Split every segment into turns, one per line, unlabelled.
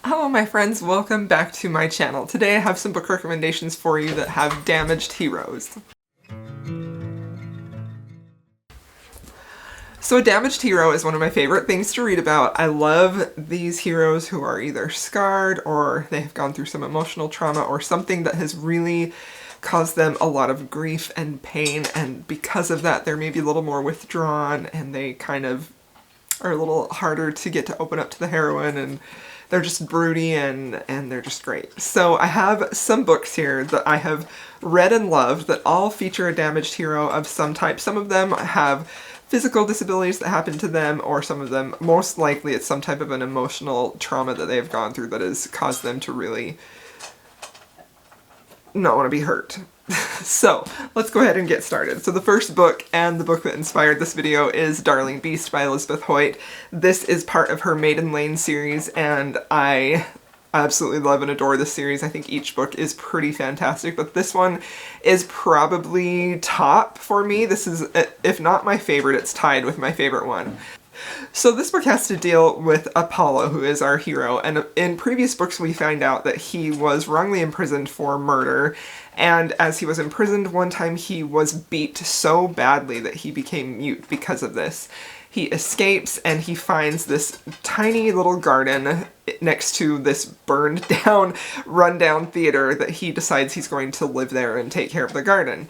Hello my friends, welcome back to my channel. Today I have some book recommendations for you that have damaged heroes. So a damaged hero is one of my favorite things to read about. I love these heroes who are either scarred or they have gone through some emotional trauma or something that has really caused them a lot of grief and pain, and because of that they're maybe a little more withdrawn and they kind of are a little harder to get to open up to the heroine, and they're just broody and they're just great. So I have some books here that I have read and loved that all feature a damaged hero of some type. Some of them have physical disabilities that happen to them, or some of them, most likely, it's some type of an emotional trauma that they've gone through that has caused them to really not want to be hurt. So let's go ahead and get started. So the first book, and the book that inspired this video, is Darling Beast by Elizabeth Hoyt. This is part of her Maiden Lane series, and I absolutely love and adore this series. I think each book is pretty fantastic, but this one is probably top for me. This is, if not my favorite, it's tied with my favorite one. So this book has to deal with Apollo, who is our hero, and in previous books we find out that he was wrongly imprisoned for murder, and as he was imprisoned one time he was beat so badly that he became mute because of this. He escapes and he finds this tiny little garden next to this burned down, run-down theater that he decides he's going to live there and take care of the garden.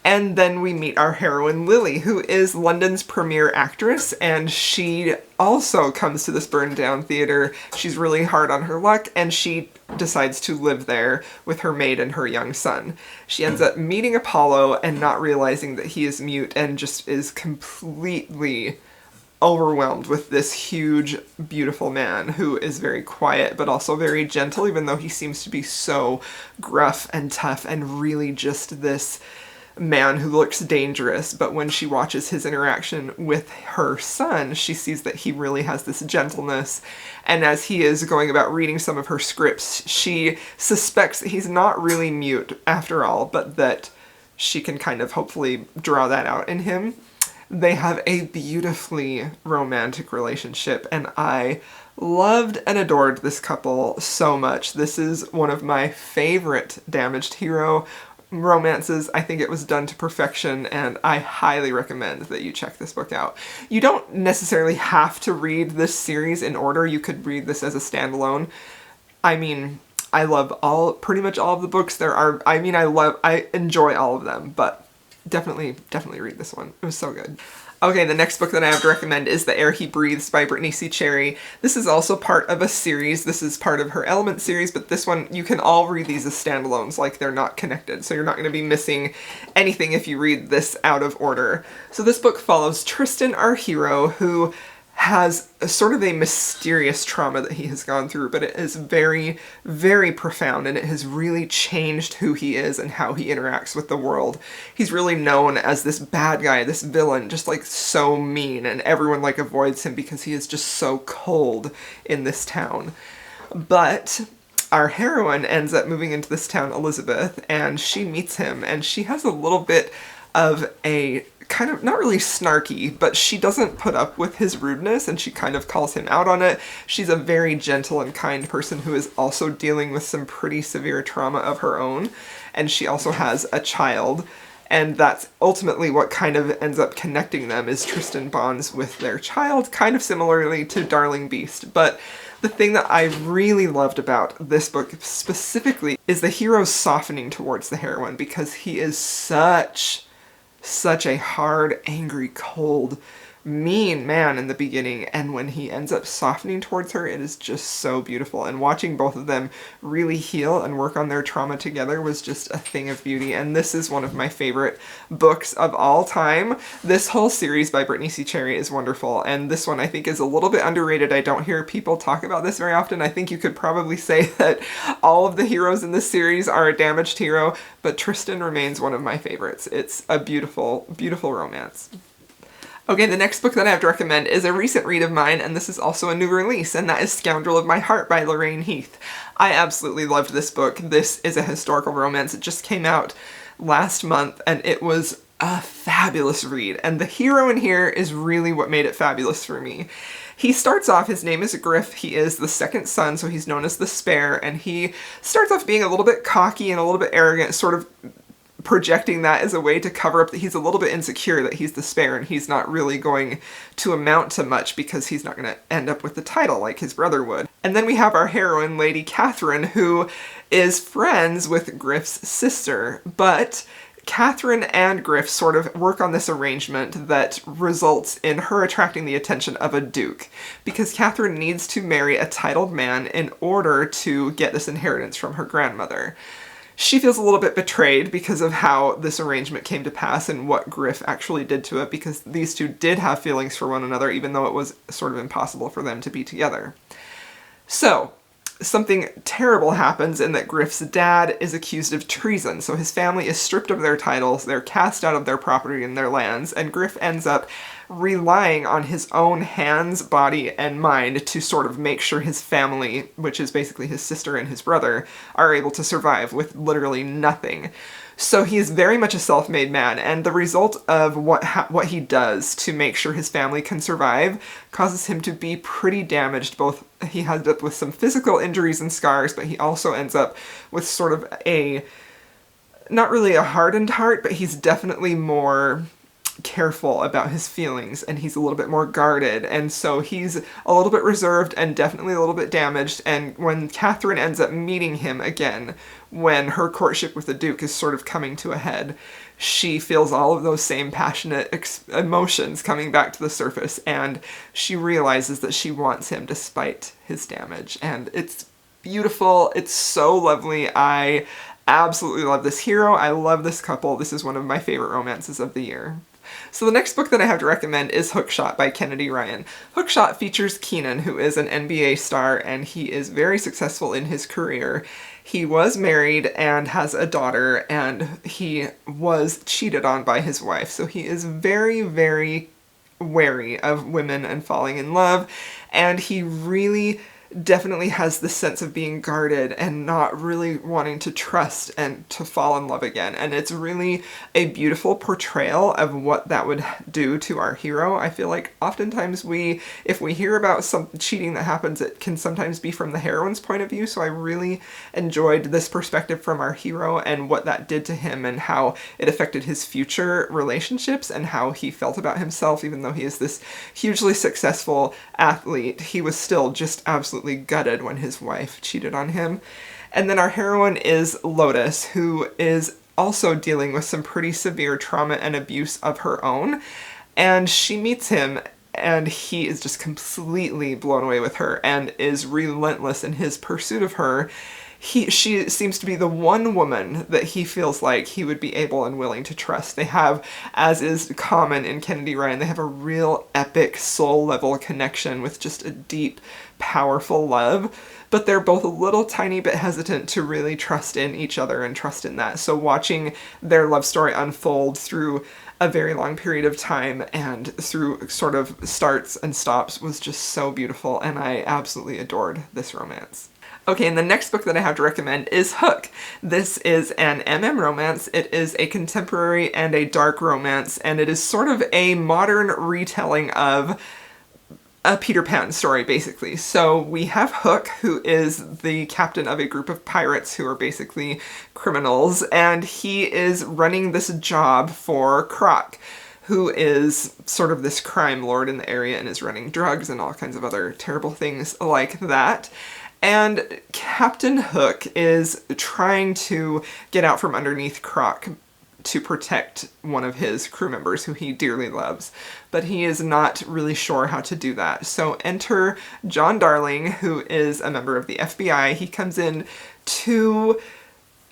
And then we meet our heroine Lily, who is London's premier actress, and she also comes to this burned down theater. She's really hard on her luck, and she decides to live there with her maid and her young son. She ends up meeting Apollo and not realizing that he is mute, and just is completely overwhelmed with this huge, beautiful man who is very quiet but also very gentle, even though he seems to be so gruff and tough and really just this man who looks dangerous. But when she watches his interaction with her son, she sees that he really has this gentleness, and as he is going about reading some of her scripts, she suspects that he's not really mute after all, but that she can kind of hopefully draw that out in him. They have a beautifully romantic relationship, and I loved and adored this couple so much. This is one of my favorite damaged hero romances. I think it was done to perfection, and I highly recommend that you check this book out. You don't necessarily have to read this series in order. You could read this as a standalone. I mean, I love pretty much all of the books there are. I enjoy all of them, but definitely read this one. It was so good. Okay, the next book that I have to recommend is The Air He Breathes by Britney C. Cherry. This is also part of a series. This is part of her Element series, but this one, you can all read these as standalones, like they're not connected, so you're not going to be missing anything if you read this out of order. So this book follows Tristan, our hero, who has sort of a mysterious trauma that he has gone through, but it is very, very profound, and it has really changed who he is and how he interacts with the world. He's really known as this bad guy, this villain, just like so mean, and everyone like avoids him because he is just so cold in this town. But our heroine ends up moving into this town, Elizabeth, and she meets him, and she has a little bit of a kind of, not really snarky, but she doesn't put up with his rudeness, and she kind of calls him out on it. She's a very gentle and kind person who is also dealing with some pretty severe trauma of her own, and she also has a child, and that's ultimately what kind of ends up connecting them, is Tristan bonds with their child, kind of similarly to Darling Beast. But the thing that I really loved about this book specifically is the hero's softening towards the heroine, because he is such a hard, angry, cold, mean man in the beginning, and when he ends up softening towards her, it is just so beautiful. And watching both of them really heal and work on their trauma together was just a thing of beauty, and this is one of my favorite books of all time. This whole series by Britney C. Cherry is wonderful, and this one I think is a little bit underrated. I don't hear people talk about this very often. I think you could probably say that all of the heroes in this series are a damaged hero, but Tristan remains one of my favorites. It's a beautiful, beautiful romance. Okay, the next book that I have to recommend is a recent read of mine, and this is also a new release, and that is Scoundrel of My Heart by Lorraine Heath. I absolutely loved this book. This is a historical romance. It just came out last month, and it was a fabulous read, and the hero in here is really what made it fabulous for me. He starts off, his name is Griff, he is the second son, so he's known as the Spare, and he starts off being a little bit cocky and a little bit arrogant, sort of projecting that as a way to cover up that he's a little bit insecure that he's the Spare and he's not really going to amount to much because he's not going to end up with the title like his brother would. And then we have our heroine, Lady Catherine, who is friends with Griff's sister, but Catherine and Griff sort of work on this arrangement that results in her attracting the attention of a duke, because Catherine needs to marry a titled man in order to get this inheritance from her grandmother. She feels a little bit betrayed because of how this arrangement came to pass and what Griff actually did to it, because these two did have feelings for one another, even though it was sort of impossible for them to be together. So, something terrible happens in that Griff's dad is accused of treason, so his family is stripped of their titles, they're cast out of their property and their lands, and Griff ends up relying on his own hands, body, and mind to sort of make sure his family, which is basically his sister and his brother, are able to survive with literally nothing. So he is very much a self-made man, and the result of what he does to make sure his family can survive causes him to be pretty damaged. Both he ends up with some physical injuries and scars, but he also ends up with sort of not really a hardened heart, but he's definitely more careful about his feelings, and he's a little bit more guarded, and so he's a little bit reserved and definitely a little bit damaged. And when Catherine ends up meeting him again, when her courtship with the Duke is sort of coming to a head, she feels all of those same passionate emotions coming back to the surface, and she realizes that she wants him despite his damage. And it's beautiful, it's so lovely. I absolutely love this hero, I love this couple, this is one of my favorite romances of the year. So the next book that I have to recommend is Hookshot by Kennedy Ryan. Hookshot features Keenan, who is an NBA star, and he is very successful in his career. He was married and has a daughter, and he was cheated on by his wife, so he is very, very wary of women and falling in love, and he really definitely has this sense of being guarded and not really wanting to trust and to fall in love again. And it's really a beautiful portrayal of what that would do to our hero. I feel like oftentimes if we hear about some cheating that happens, it can sometimes be from the heroine's point of view. So I really enjoyed this perspective from our hero and what that did to him and how it affected his future relationships and how he felt about himself. Even though he is this hugely successful athlete, he was still just absolutely gutted when his wife cheated on him. And then our heroine is Lotus, who is also dealing with some pretty severe trauma and abuse of her own. And she meets him, and he is just completely blown away with her and is relentless in his pursuit of her. She seems to be the one woman that he feels like he would be able and willing to trust. They have, as is common in Kennedy Ryan, they have a real epic soul-level connection with just a deep, powerful love, but they're both a little tiny bit hesitant to really trust in each other and trust in that. So watching their love story unfold through a very long period of time and through sort of starts and stops was just so beautiful, and I absolutely adored this romance. Okay, and the next book that I have to recommend is Hook. This is an MM romance. It is a contemporary and a dark romance, and it is sort of a modern retelling of a Peter Pan story, basically. So we have Hook, who is the captain of a group of pirates who are basically criminals, and he is running this job for Croc, who is sort of this crime lord in the area and is running drugs and all kinds of other terrible things like that. And Captain Hook is trying to get out from underneath Croc to protect one of his crew members who he dearly loves, but he is not really sure how to do that. So enter John Darling, who is a member of the FBI. He comes in to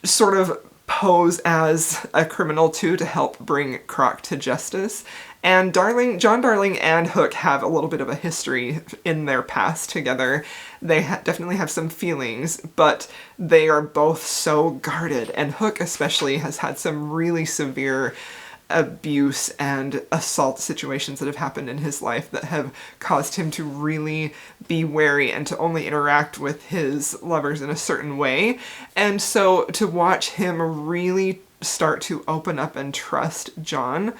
sort of pose as a criminal too, to help bring Croc to justice. And John Darling and Hook have a little bit of a history in their past together. They definitely have some feelings, but they are both so guarded. And Hook especially has had some really severe abuse and assault situations that have happened in his life that have caused him to really be wary and to only interact with his lovers in a certain way. And so to watch him really start to open up and trust John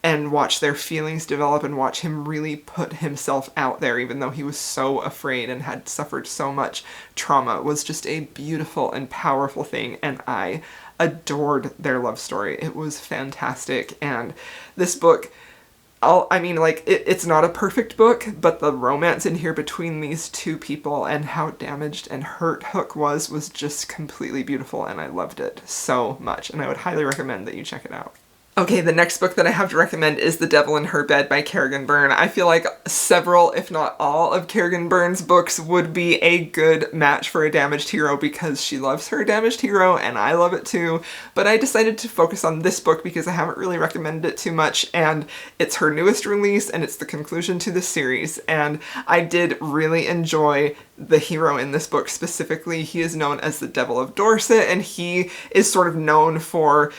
and watch their feelings develop and watch him really put himself out there, even though he was so afraid and had suffered so much trauma, was just a beautiful and powerful thing, and I adored their love story. It was fantastic, and this book, it's not a perfect book, but the romance in here between these two people and how damaged and hurt Hook was just completely beautiful, and I loved it so much, and I would highly recommend that you check it out. Okay, the next book that I have to recommend is The Devil in Her Bed by Kerrigan Byrne. I feel like several, if not all, of Kerrigan Byrne's books would be a good match for a damaged hero because she loves her damaged hero and I love it too, but I decided to focus on this book because I haven't really recommended it too much, and it's her newest release and it's the conclusion to the series, and I did really enjoy the hero in this book specifically. He is known as the Devil of Dorset, and he is sort of known for,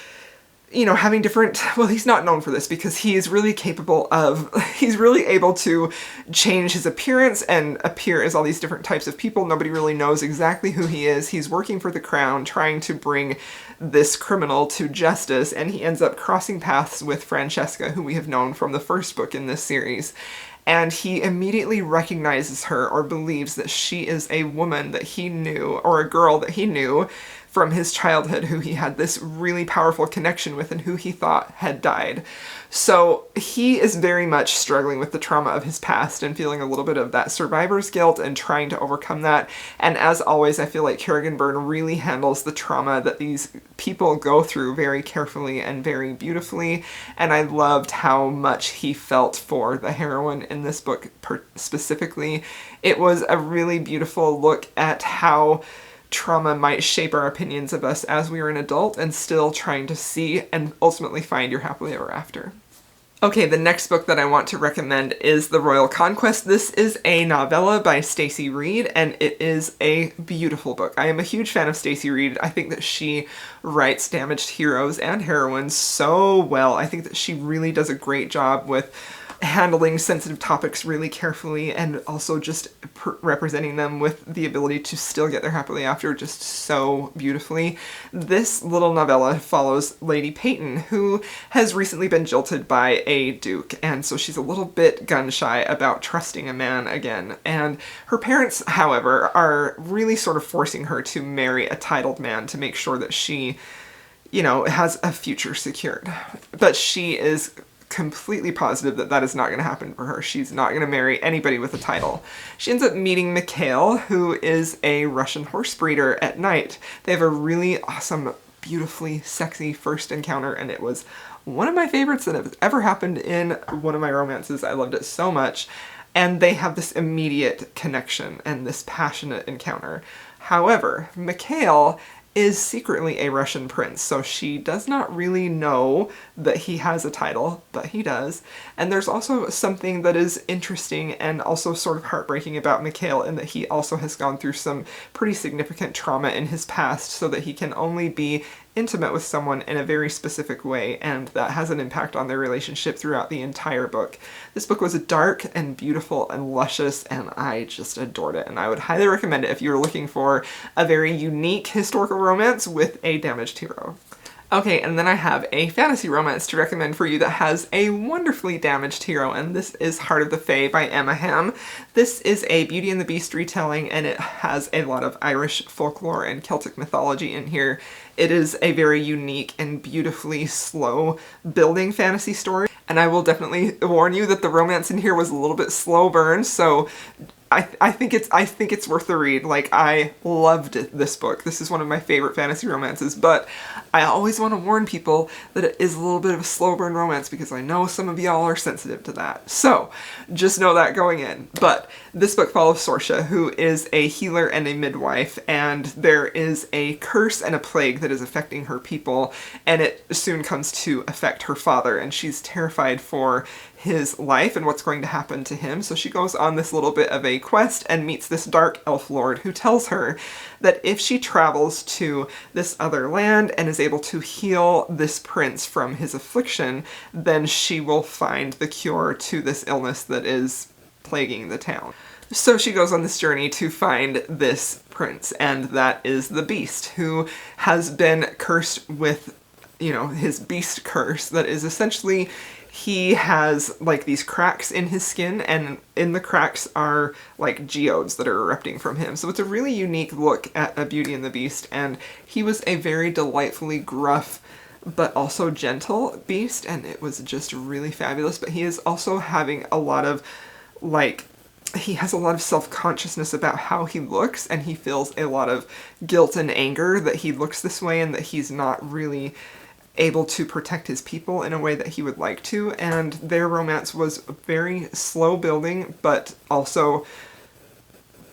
you know, having different, well, he's not known for this because he is really capable of, he's really able to change his appearance and appear as all these different types of people. Nobody really knows exactly who he is. He's working for the crown, trying to bring this criminal to justice, and he ends up crossing paths with Francesca, who we have known from the first book in this series. And he immediately recognizes her, or believes that she is a woman that he knew, or a girl that he knew from his childhood, who he had this really powerful connection with and who he thought had died. So he is very much struggling with the trauma of his past and feeling a little bit of that survivor's guilt and trying to overcome that. And as always, I feel like Kerrigan Byrne really handles the trauma that these people go through very carefully and very beautifully. And I loved how much he felt for the heroine in this book specifically. It was a really beautiful look at how trauma might shape our opinions of us as we are an adult and still trying to see and ultimately find your happily ever after. Okay, the next book that I want to recommend is The Royal Conquest. This is a novella by Stacey Reid, and it is a beautiful book. I am a huge fan of Stacey Reid. I think that she writes damaged heroes and heroines so well. I think that she really does a great job with handling sensitive topics really carefully and also just representing them with the ability to still get their happily after just so beautifully. This little novella follows Lady Peyton, who has recently been jilted by a duke, and so she's a little bit gun-shy about trusting a man again. And her parents, however, are really sort of forcing her to marry a titled man to make sure that she, you know, has a future secured. But she is completely positive that that is not going to happen for her. She's not going to marry anybody with a title. She ends up meeting Mikhail, who is a Russian horse breeder, at night. They have a really awesome, beautifully sexy first encounter, and it was one of my favorites that has ever happened in one of my romances. I loved it so much. And they have this immediate connection and this passionate encounter. However, Mikhail is secretly a Russian prince, so she does not really know that he has a title, but he does. And there's also something that is interesting and also sort of heartbreaking about Mikhail in that he also has gone through some pretty significant trauma in his past, so that he can only be intimate with someone in a very specific way, and that has an impact on their relationship throughout the entire book. This book was dark and beautiful and luscious, and I just adored it, and I would highly recommend it if you're looking for a very unique historical romance with a damaged hero. Okay, and then I have a fantasy romance to recommend for you that has a wonderfully damaged hero, and this is Heart of the Fae by Emma Hamm. This is a Beauty and the Beast retelling, and it has a lot of Irish folklore and Celtic mythology in here. It is a very unique and beautifully slow building fantasy story, and I will definitely warn you that the romance in here was a little bit slow burn, so I think it's worth the read. Like, I loved this book. This is one of my favorite fantasy romances, but I always want to warn people that it is a little bit of a slow burn romance because I know some of y'all are sensitive to that. So just know that going in. But this book follows Sorsha, who is a healer and a midwife, and there is a curse and a plague that is affecting her people, and it soon comes to affect her father, and she's terrified for his life and what's going to happen to him. So she goes on this little bit of a quest and meets this dark elf lord who tells her that if she travels to this other land and is able to heal this prince from his affliction, then she will find the cure to this illness that is plaguing the town. So she goes on this journey to find this prince, and that is the beast, who has been cursed with, you know, his beast curse that is essentially he has like these cracks in his skin, and in the cracks are like geodes that are erupting from him. So it's a really unique look at a Beauty and the Beast, and he was a very delightfully gruff but also gentle beast, and it was just really fabulous. But he is also having a lot of like, he has a lot of self-consciousness about how he looks, and he feels a lot of guilt and anger that he looks this way and that he's not really able to protect his people in a way that he would like to. And their romance was very slow building, but also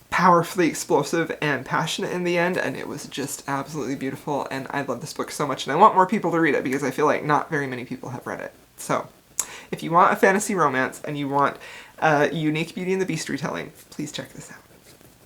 powerfully explosive and passionate in the end, and it was just absolutely beautiful, and I love this book so much, and I want more people to read it because I feel like not very many people have read it. So if you want a fantasy romance and you want a unique Beauty and the Beast retelling, please check this out.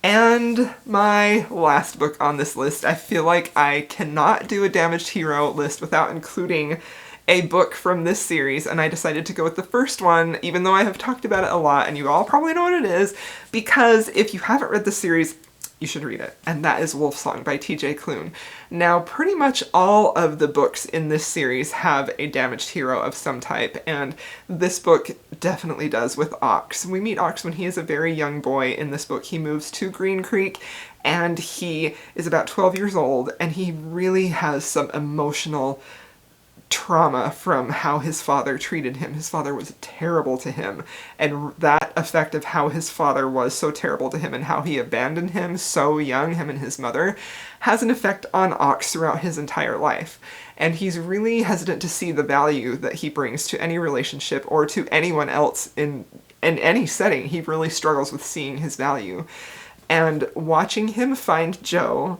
And my last book on this list, I feel like I cannot do a Damaged Hero list without including a book from this series, and I decided to go with the first one, even though I have talked about it a lot, and you all probably know what it is, because if you haven't read the series, you should read it, and that is Wolfsong by TJ Cloon. Now, pretty much all of the books in this series have a damaged hero of some type, and this book definitely does with Ox. We meet Ox when he is a very young boy in this book. He moves to Green Creek, and he is about 12 years old, and he really has some emotional trauma from how his father treated him. His father was terrible to him, and that effect of how his father was so terrible to him and how he abandoned him so young, him and his mother, has an effect on Ox throughout his entire life. And he's really hesitant to see the value that he brings to any relationship or to anyone else in any setting. He really struggles with seeing his value. And watching him find Joe,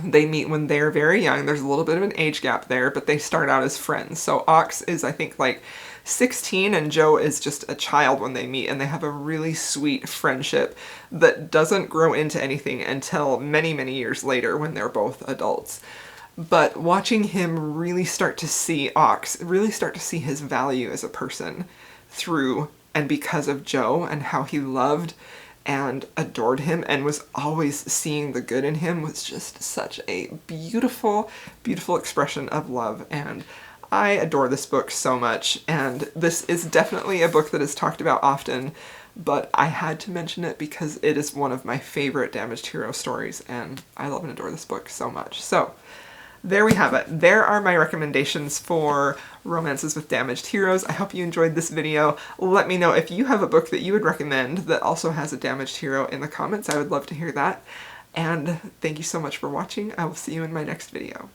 they meet when they're very young. There's a little bit of an age gap there, but they start out as friends. So Ox is, I think, like 16, and Joe is just a child when they meet, and they have a really sweet friendship that doesn't grow into anything until many, many years later when they're both adults. But watching him really start to see Ox, really start to see his value as a person through and because of Joe and how he loved and adored him and was always seeing the good in him, was just such a beautiful, beautiful expression of love. And I adore this book so much, and this is definitely a book that is talked about often, but I had to mention it because it is one of my favorite Damaged Hero stories, and I love and adore this book so much. So there we have it. There are my recommendations for romances with damaged heroes. I hope you enjoyed this video. Let me know if you have a book that you would recommend that also has a damaged hero in the comments. I would love to hear that. And thank you so much for watching. I will see you in my next video.